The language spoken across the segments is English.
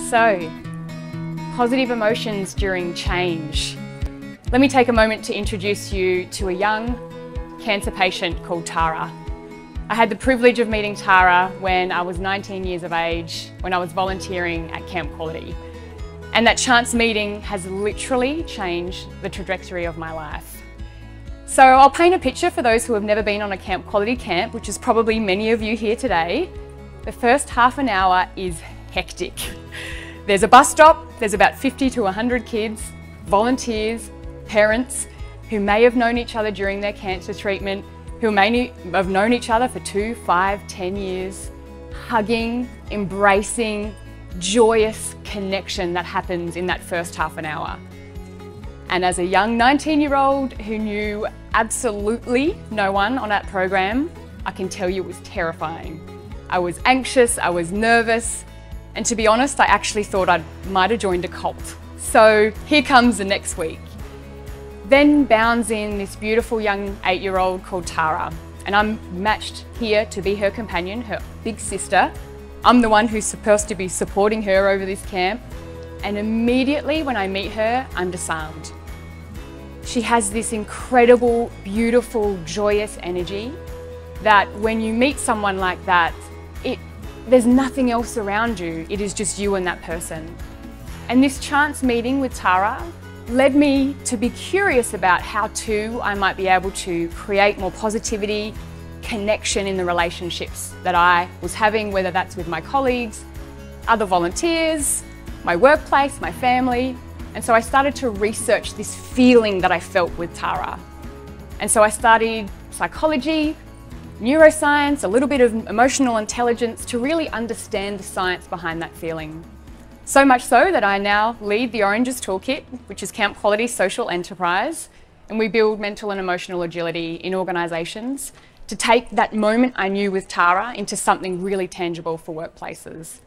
So, positive emotions during change. Let me take a moment to introduce you to a young cancer patient called Tara. I had the privilege of meeting Tara when I was 19 years of age, when I was volunteering at Camp Quality. And that chance meeting has literally changed the trajectory of my life. So I'll paint a picture for those who have never been on a Camp Quality camp, which is probably many of you here today. The first half an hour is hectic. There's a bus stop, there's about 50 to 100 kids, volunteers, parents who may have known each other during their cancer treatment, who may have known each other for 2, 5, 10 years, hugging, embracing, joyous connection that happens in that first half an hour. And as a young 19-year-old who knew absolutely no one on that program, I can tell you it was terrifying. I was anxious, I was nervous, and to be honest, I actually thought I might have joined a cult. So here comes the next week. Then bounds in this beautiful young 8-year-old called Tara, and I'm matched here to be her companion, her big sister. I'm the one who's supposed to be supporting her over this camp, and immediately when I meet her, I'm disarmed. She has this incredible, beautiful, joyous energy that when you meet someone like that, there's nothing else around you. It is just you and that person. And this chance meeting with Tara led me to be curious about how too I might be able to create more positivity, connection in the relationships that I was having, whether that's with my colleagues, other volunteers, my workplace, my family. And so I started to research this feeling that I felt with Tara. And so I studied psychology, neuroscience, a little bit of emotional intelligence to really understand the science behind that feeling. So much so that I now lead the Oranges Toolkit, which is Camp Quality's social enterprise, and we build mental and emotional agility in organisations to take that moment I knew with Tara into something really tangible for workplaces.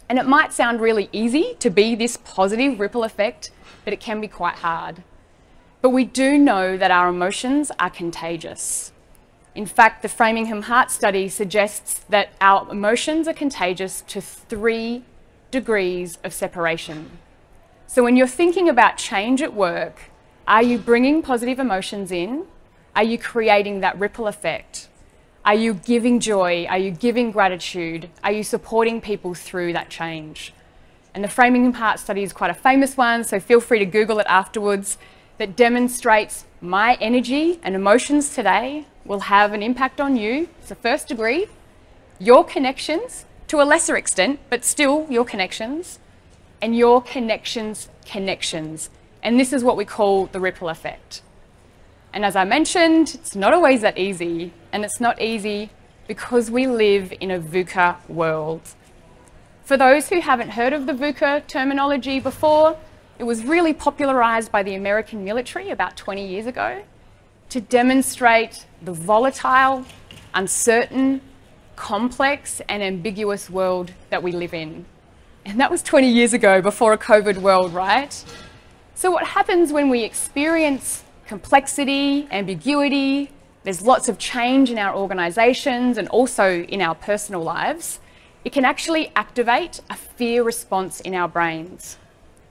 And it might sound really easy to be this positive ripple effect, but it can be quite hard. But we do know that our emotions are contagious. In fact, the Framingham Heart Study suggests that our emotions are contagious to 3 degrees of separation. So when you're thinking about change at work, are you bringing positive emotions in? Are you creating that ripple effect? Are you giving joy? Are you giving gratitude? Are you supporting people through that change? And the Framingham Heart Study is quite a famous one, so feel free to Google it afterwards, that demonstrates my energy and emotions today will have an impact on you. It's the first degree. Your connections, to a lesser extent, but still your connections, and your connections' connections. And this is what we call the ripple effect. And as I mentioned, it's not always that easy, and it's not easy because we live in a VUCA world. For those who haven't heard of the VUCA terminology before, it was really popularized by the American military about 20 years ago to demonstrate the volatile, uncertain, complex and ambiguous world that we live in. And that was 20 years ago, before a COVID world, right? So what happens when we experience complexity, ambiguity, there's lots of change in our organizations and also in our personal lives, it can actually activate a fear response in our brains.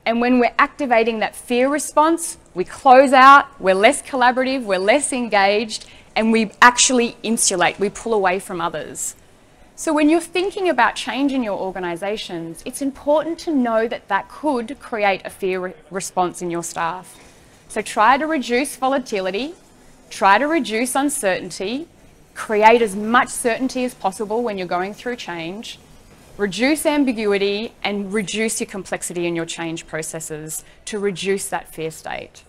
And when we're activating that fear response, we close out, we're less collaborative, we're less engaged, and we actually insulate, we pull away from others. So when you're thinking about change in your organizations, it's important to know that that could create a fear response in your staff. So try to reduce volatility, try to reduce uncertainty, create as much certainty as possible when you're going through change, reduce ambiguity, and reduce your complexity in your change processes to reduce that fear state.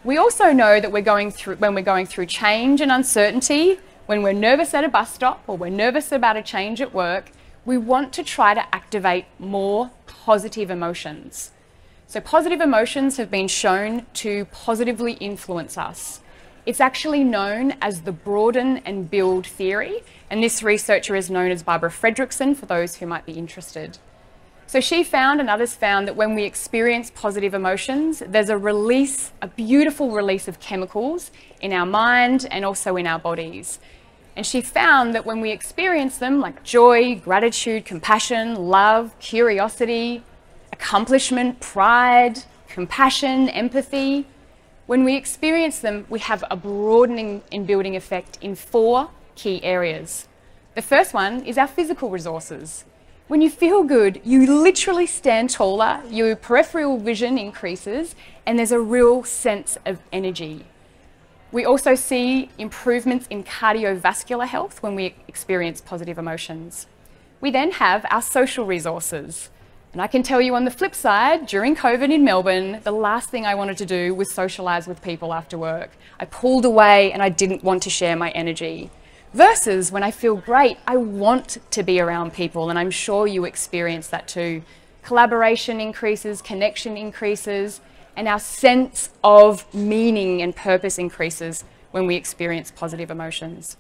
We also know that when we're going through change and uncertainty, when we're nervous at a bus stop or we're nervous about a change at work, we want to try to activate more positive emotions. So positive emotions have been shown to positively influence us. It's actually known as the broaden and build theory, and this researcher is known as Barbara Fredrickson, for those who might be interested. So she found, and others found, that when we experience positive emotions, there's a beautiful release of chemicals in our mind and also in our bodies. And she found that when we experience them, like joy, gratitude, compassion, love, curiosity, accomplishment, pride, compassion, empathy, when we experience them, we have a broadening and building effect in 4 key areas. The first one is our physical resources. When you feel good, you literally stand taller, your peripheral vision increases, and there's a real sense of energy. We also see improvements in cardiovascular health when we experience positive emotions. We then have our social resources. And I can tell you on the flip side, during COVID in Melbourne, the last thing I wanted to do was socialise with people after work. I pulled away and I didn't want to share my energy. Versus when I feel great, I want to be around people, and I'm sure you experience that too. Collaboration increases, connection increases, and our sense of meaning and purpose increases when we experience positive emotions.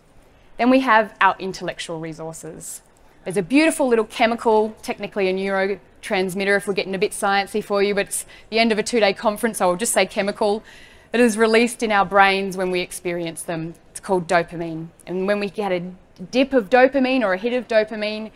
Then we have our intellectual resources. There's a beautiful little chemical, technically a neurotransmitter if we're getting a bit sciencey for you, but it's the end of a 2-day conference, so I'll just say chemical, that is released in our brains when we experience them. It's called dopamine. And when we get a dip of dopamine or a hit of dopamine,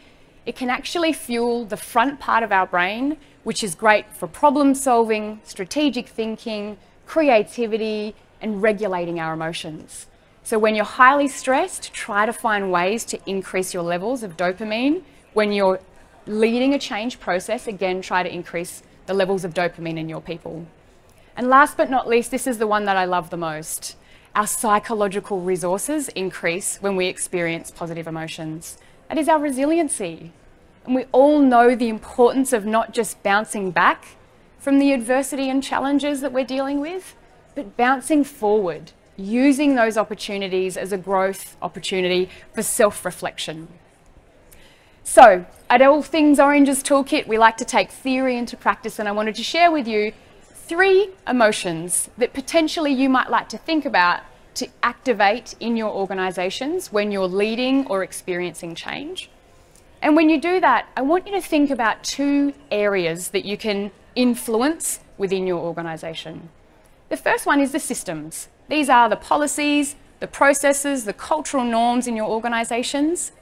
it can actually fuel the front part of our brain, which is great for problem solving, strategic thinking, creativity, and regulating our emotions. So when you're highly stressed, try to find ways to increase your levels of dopamine. When you're leading a change process, again, try to increase the levels of dopamine in your people. And last but not least, this is the one that I love the most. Our psychological resources increase when we experience positive emotions. That is our resiliency. And we all know the importance of not just bouncing back from the adversity and challenges that we're dealing with, but bouncing forward, using those opportunities as a growth opportunity for self-reflection. So, at All Things Oranges Toolkit, we like to take theory into practice, and I wanted to share with you 3 emotions that potentially you might like to think about to activate in your organisations when you're leading or experiencing change. And when you do that, I want you to think about 2 areas that you can influence within your organisation. The first one is the systems. These are the policies, the processes, the cultural norms in your organisations,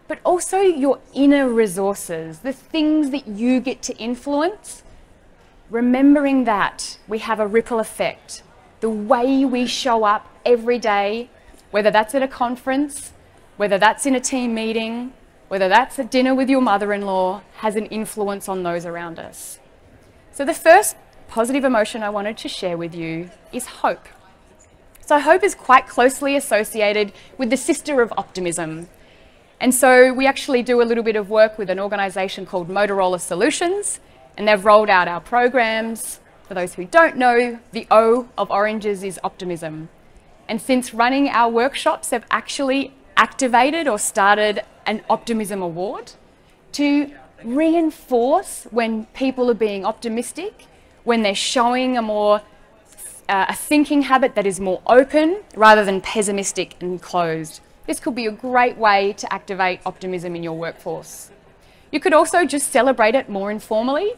but also your inner resources, the things that you get to influence. Remembering that we have a ripple effect. The way we show up every day, whether that's at a conference, whether that's in a team meeting, whether that's at dinner with your mother-in-law, has an influence on those around us. So the first positive emotion I wanted to share with you is hope. So hope is quite closely associated with the sister of optimism. And so we actually do a little bit of work with an organisation called Motorola Solutions, and they've rolled out our programs. For those who don't know, the O of Oranges is optimism. And since running our workshops, they've actually activated or started an optimism award to reinforce when people are being optimistic, when they're showing a thinking habit that is more open rather than pessimistic and closed. This could be a great way to activate optimism in your workforce. You could also just celebrate it more informally.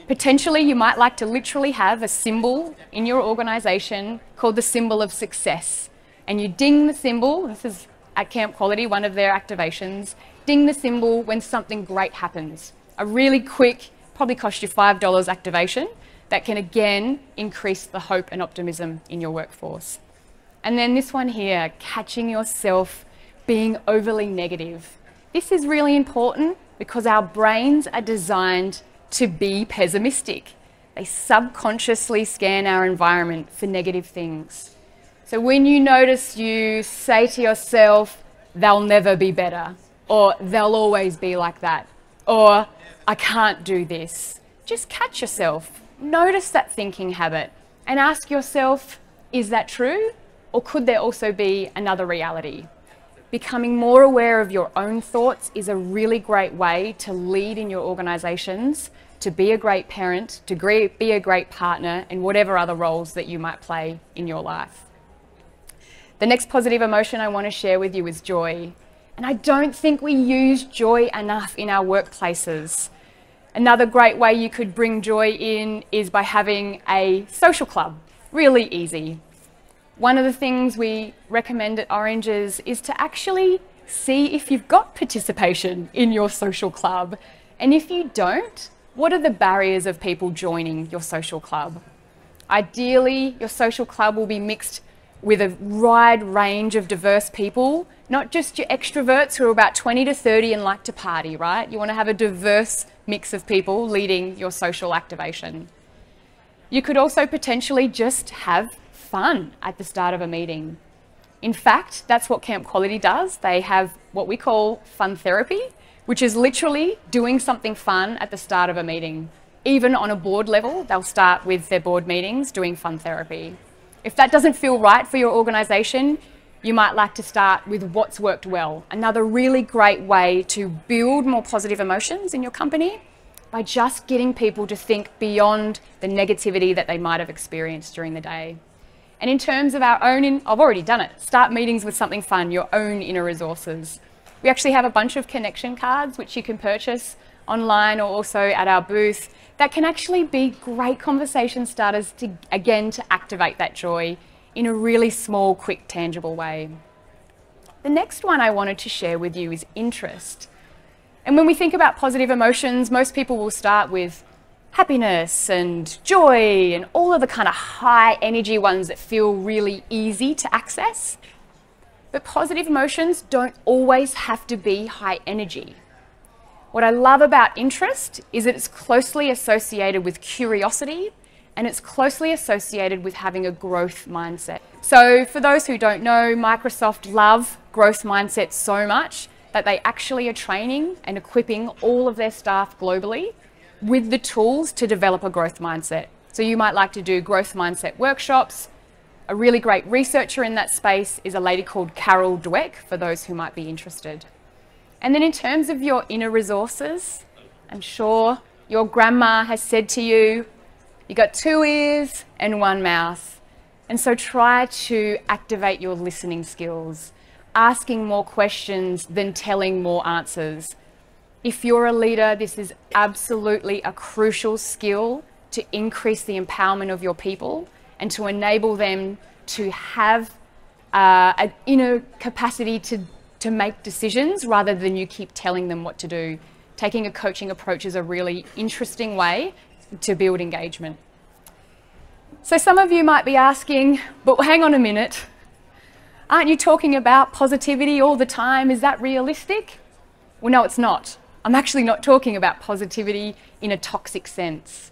Potentially, you might like to literally have a symbol in your organisation called the symbol of success. And you ding the symbol, this is at Camp Quality, one of their activations, ding the symbol when something great happens. A really quick, probably cost you $5 activation that can again increase the hope and optimism in your workforce. And then this one here, catching yourself being overly negative. This is really important because our brains are designed to be pessimistic. They subconsciously scan our environment for negative things. So when you notice you say to yourself, they'll never be better, or they'll always be like that, or I can't do this, just catch yourself. Notice that thinking habit and ask yourself, is that true? Or could there also be another reality? Becoming more aware of your own thoughts is a really great way to lead in your organisations, to be a great parent, to be a great partner, and whatever other roles that you might play in your life. The next positive emotion I want to share with you is joy. And I don't think we use joy enough in our workplaces. Another great way you could bring joy in is by having a social club. Really easy. One of the things we recommend at Oranges is to actually see if you've got participation in your social club. And if you don't, what are the barriers of people joining your social club? Ideally, your social club will be mixed with a wide range of diverse people, not just your extroverts who are about 20 to 30 and like to party, right? You want to have a diverse mix of people leading your social activation. You could also potentially just have fun at the start of a meeting. In fact, that's what Camp Quality does. They have what we call fun therapy, which is literally doing something fun at the start of a meeting. Even on a board level, they'll start with their board meetings doing fun therapy. If that doesn't feel right for your organisation, you might like to start with what's worked well. Another really great way to build more positive emotions in your company by just getting people to think beyond the negativity that they might have experienced during the day. And in terms of our own, I've already done it, start meetings with something fun, your own inner resources. We actually have a bunch of connection cards which you can purchase online or also at our booth that can actually be great conversation starters to activate that joy in a really small, quick, tangible way. The next one I wanted to share with you is interest. And when we think about positive emotions, most people will start with happiness and joy and all of the kind of high energy ones that feel really easy to access. But positive emotions don't always have to be high energy. What I love about interest is that it's closely associated with curiosity and it's closely associated with having a growth mindset. So for those who don't know, Microsoft love growth mindsets so much that they actually are training and equipping all of their staff globally with the tools to develop a growth mindset. So you might like to do growth mindset workshops. A really great researcher in that space is a lady called Carol Dweck, for those who might be interested. And then in terms of your inner resources, I'm sure your grandma has said to you, you got 2 ears and 1 mouth. And so try to activate your listening skills, asking more questions than telling more answers. If you're a leader, this is absolutely a crucial skill to increase the empowerment of your people and to enable them to have an inner capacity to make decisions rather than you keep telling them what to do. Taking a coaching approach is a really interesting way to build engagement. So some of you might be asking, but hang on a minute, aren't you talking about positivity all the time? Is that realistic? Well, no, it's not. I'm actually not talking about positivity in a toxic sense.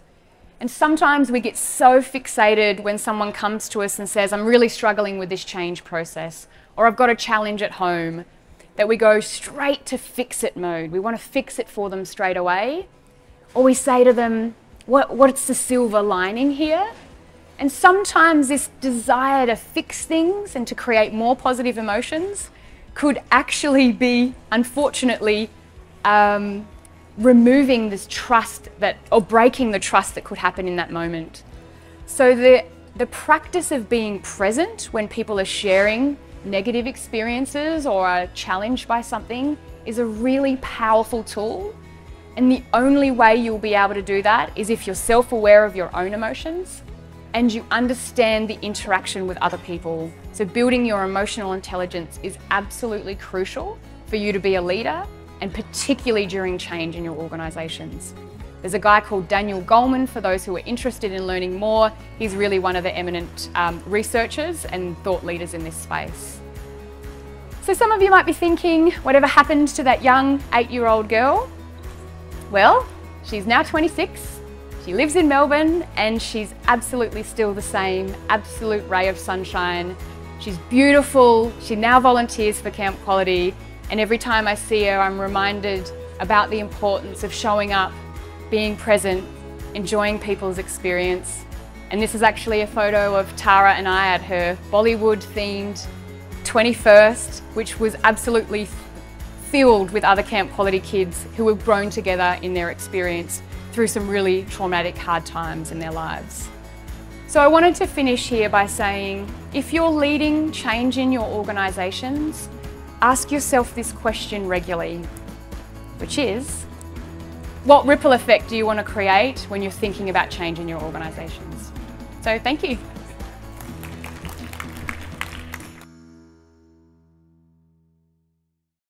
And sometimes we get so fixated when someone comes to us and says, I'm really struggling with this change process, or I've got a challenge at home, that we go straight to fix-it mode. We want to fix it for them straight away. Or we say to them, what's the silver lining here? And sometimes this desire to fix things and to create more positive emotions could actually be, unfortunately, removing this trust or breaking the trust that could happen in that moment. So the practice of being present when people are sharing negative experiences or are challenged by something is a really powerful tool. And the only way you'll be able to do that is if you're self-aware of your own emotions and you understand the interaction with other people. So building your emotional intelligence is absolutely crucial for you to be a leader, and particularly during change in your organisations. There's a guy called Daniel Goleman, for those who are interested in learning more. He's really one of the eminent researchers and thought leaders in this space. So some of you might be thinking, whatever happened to that young 8-year-old girl? Well, she's now 26, she lives in Melbourne, and she's absolutely still the same, absolute ray of sunshine. She's beautiful, she now volunteers for Camp Quality, and every time I see her, I'm reminded about the importance of showing up, being present, enjoying people's experience. And this is actually a photo of Tara and I at her Bollywood-themed 21st, which was absolutely filled with other Camp Quality kids who have grown together in their experience through some really traumatic, hard times in their lives. So I wanted to finish here by saying, if you're leading change in your organisations, ask yourself this question regularly, which is, what ripple effect do you want to create when you're thinking about change in your organisations? So thank you.